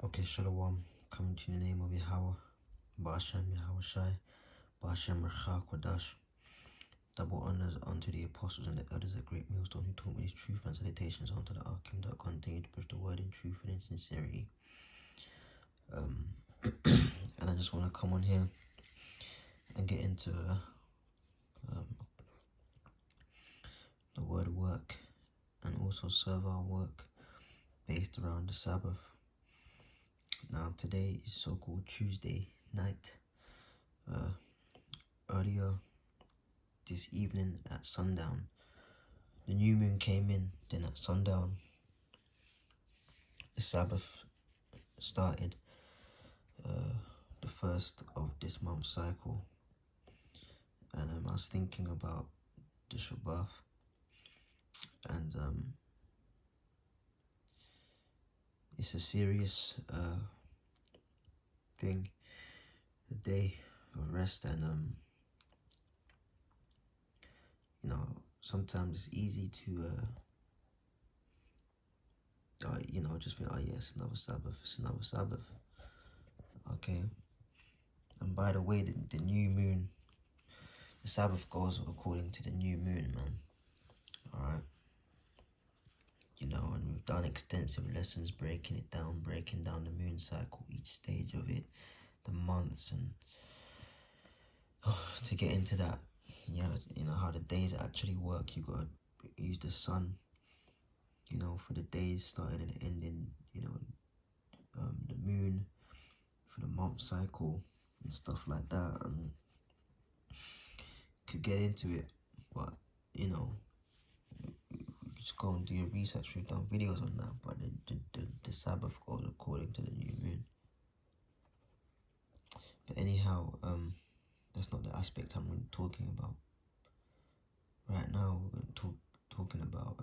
Okay, Shalom, coming to in the name of Yahweh, Ba'ashem Yahweh Shai, Ba'ashem Recha Kodash. Double honors unto the apostles and the elders at Great Millstone who taught me his truth, and salutations unto the Arkim that continue to push the word in truth and in sincerity. And I just want to come on here and get into the word work, and also serve our work based around the Sabbath. Now today is so-called Tuesday night. Earlier this evening at sundown, the new moon came in. Then at sundown, the Sabbath started, the first of this month's cycle. And I was thinking about the Shabbath, and it's a serious thing, a day of rest. And you know, sometimes it's easy to just think, oh yeah, it's another Sabbath, okay. And by the way, the new moon, the Sabbath goes according to the new moon, man. Alright, and we've done extensive lessons breaking down the moon cycle, each stage of it, the months, and to get into that, how the days actually work. You gotta use the sun, for the days starting and ending, the moon for the month cycle and stuff like that. And could get into it, but just go and do your research. We've done videos on that. But the Sabbath goes according to the new moon. But anyhow, that's not the aspect I'm going to be talking about. Right now, we're going to talking about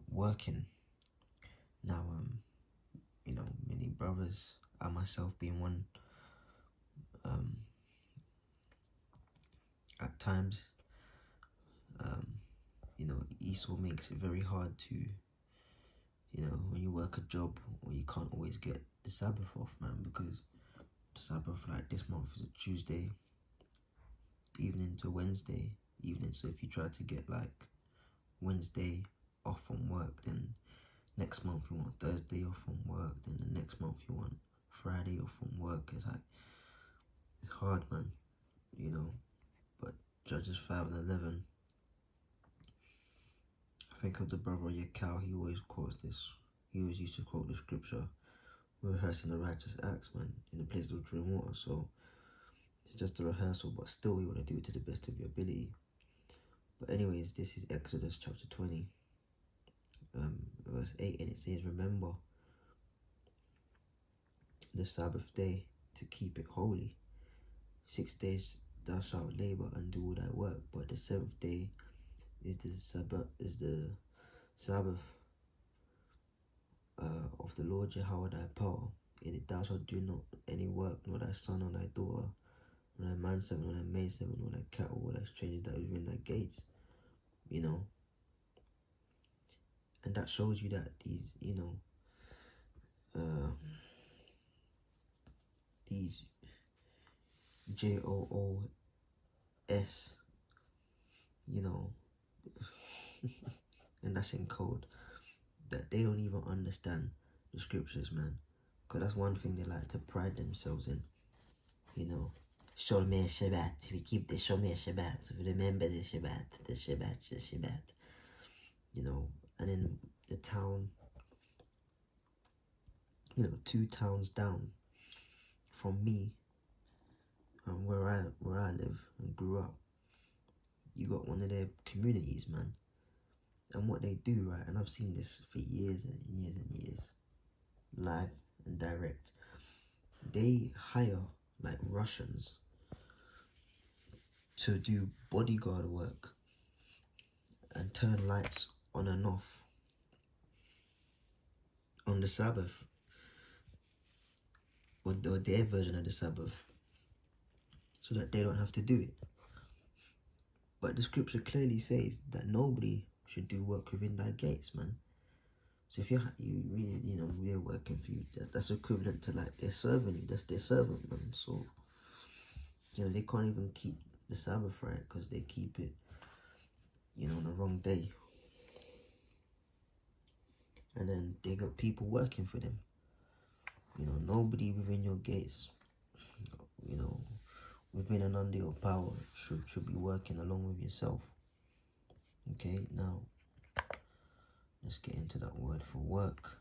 working. Now, many brothers, I myself being one, at times, Esau makes it very hard to, when you work a job, or you can't always get the Sabbath off, man, because the Sabbath, like this month, is a Tuesday evening to Wednesday evening. So if you try to get like Wednesday off from work, then next month you want Thursday off from work, then the next month you want Friday off from work. It's like, it's hard, man, but Judges 5:11, I think of the brother Yakal. He always quotes this. He always used to quote the scripture, rehearsing the righteous acts, man, in the place of drawing water. So it's just a rehearsal, but still you want to do it to the best of your ability. But anyways, this is Exodus chapter 20, verse 8, and it says, remember the Sabbath day to keep it holy. 6 days thou shalt labor and do all thy work, but the seventh day is the Sabbath of the Lord Jehovah thy power. In it thou shalt do not any work, nor thy son, nor thy daughter, nor thy manservant, nor thy maidservant, nor thy cattle, or thy stranger that is within thy gates. And that shows you that these, these JOOS, and that's in code, that they don't even understand the scriptures, man. Because that's one thing they like to pride themselves in, Show me a Shabbat. We keep the Show me a Shabbat. We remember the Shabbat. And in the town, 2 towns down from me, and where I live and grew up, you got one of their communities, man. And what they do, right, and I've seen this for years and years and years, live and direct, they hire like Russians to do bodyguard work and turn lights on and off on the Sabbath, or their version of the Sabbath, so that they don't have to do it. But the scripture clearly says that nobody should do work within thy gates, man. So if you really, they're working for you, that's equivalent to like they're serving you. That's their servant, man. So, they can't even keep the Sabbath right because they keep it, on the wrong day. And then they got people working for them. Nobody within your gates, within and under your power should be working along with yourself. Okay, now let's get into that word for work.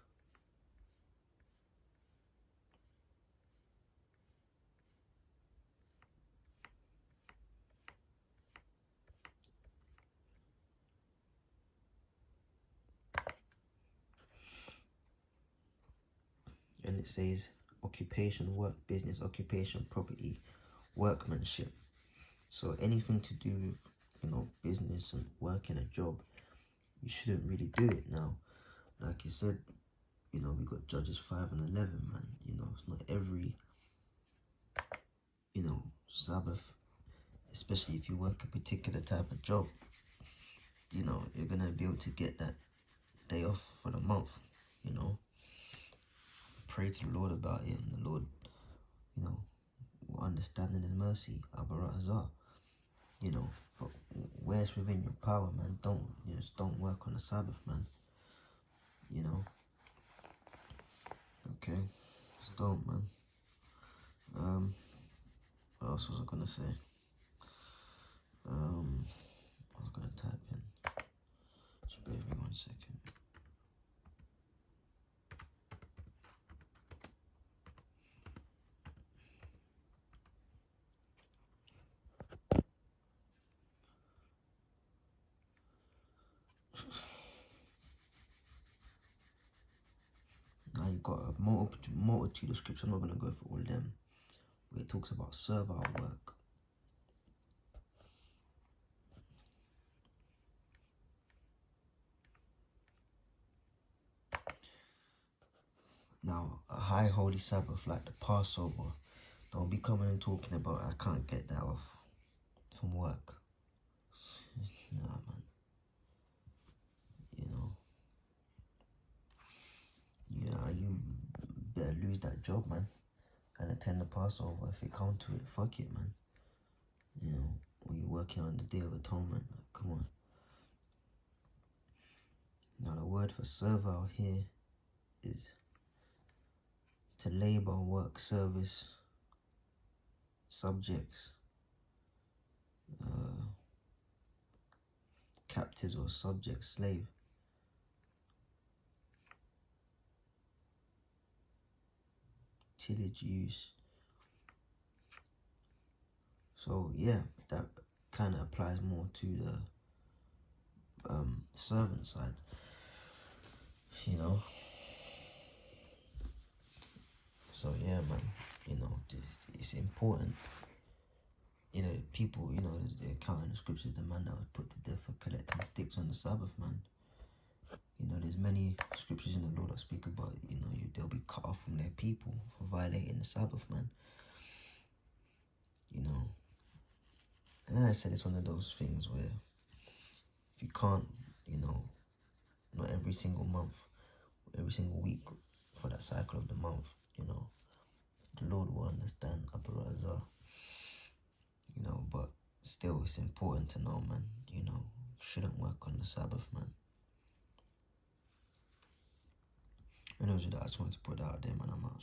And it says occupation, work, business, occupation, property, workmanship. So anything to do with, business and working a job, you shouldn't really do it now. Like you said, we got Judges 5 and 11, man. It's not every, Sabbath, especially if you work a particular type of job, you're going to be able to get that day off for the month, Pray to the Lord about it, and the Lord, will understand in His mercy, Abarazah, but where it's within your power, man, don't work on the Sabbath, man, okay, just don't, man. What else was I gonna say? I was gonna type in. Just bear with me 1 second. Now you've got a multitude of scriptures. I'm not gonna go through all of them. Where it talks about servile work. Now, a high holy Sabbath like the Passover, don't be coming and talking about I can't get that off from work. Nah, man. You better lose that job, man, and attend the Passover. If it comes to it, fuck it, man. Or you working on the Day of Atonement. Like, come on. Now, the word for servile here is to labor, work, service, subjects, captives or subjects, slave. Tillage use. So yeah, that kind of applies more to the servant side, So yeah, man, it's important. People, the account in the scriptures, the man that was put to death for collecting sticks on the Sabbath, man. There's many scriptures in the Lord that speak about, they'll be cut off from their people for violating the Sabbath, man. And as I said, it's one of those things where if you can't, not every single month, every single week for that cycle of the month, the Lord will understand, Abaraza, but still it's important to know, man, shouldn't work on the Sabbath, man. Anyways, with that, I just wanted to put that out there, man. I'm out,